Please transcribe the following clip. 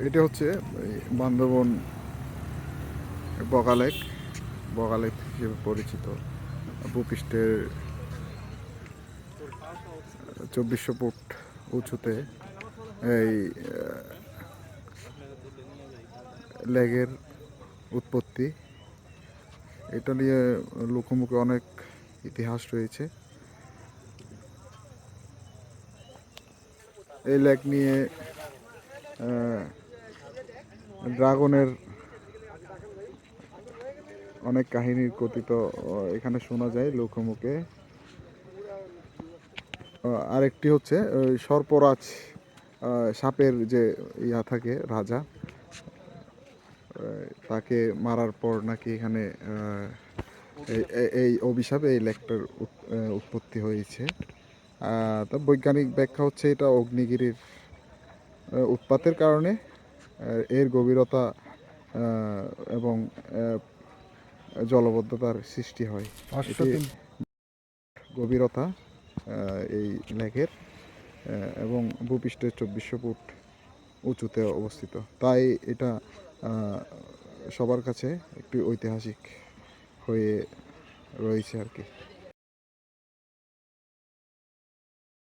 এটা হচ্ছে বান্দরবন বগালেক বগালেক হিসেবে পরিচিত। ভূপৃষ্ঠের 2400 ফুট উঁচুতে এই লেকের উৎপত্তি। এটা নিয়ে লোকমুখে অনেক ইতিহাস রয়েছে। এই লেক নিয়ে ড্রাগনের অনেক কাহিনীর কথিত এখানে শোনা যায় লোকমুখে। আরেকটি হচ্ছে সর্পরাজ, সাপের যে ইয়া থাকে রাজা, তাকে মারার পর নাকি এখানে এই অভিশাপে এই লেকটার উৎপত্তি হয়েছে। তো বৈজ্ঞানিক ব্যাখ্যা হচ্ছে এটা অগ্নিগিরির উৎপাতের কারণে এর গভীরতা এবং জলবদ্ধতার সৃষ্টি হয়। এটি গভীরতা এই লেকের এবং ভূপৃষ্ঠের 2400 ফুট উঁচুতে অবস্থিত, তাই এটা সবার কাছে একটি ঐতিহাসিক হয়ে রয়েছে আর কি।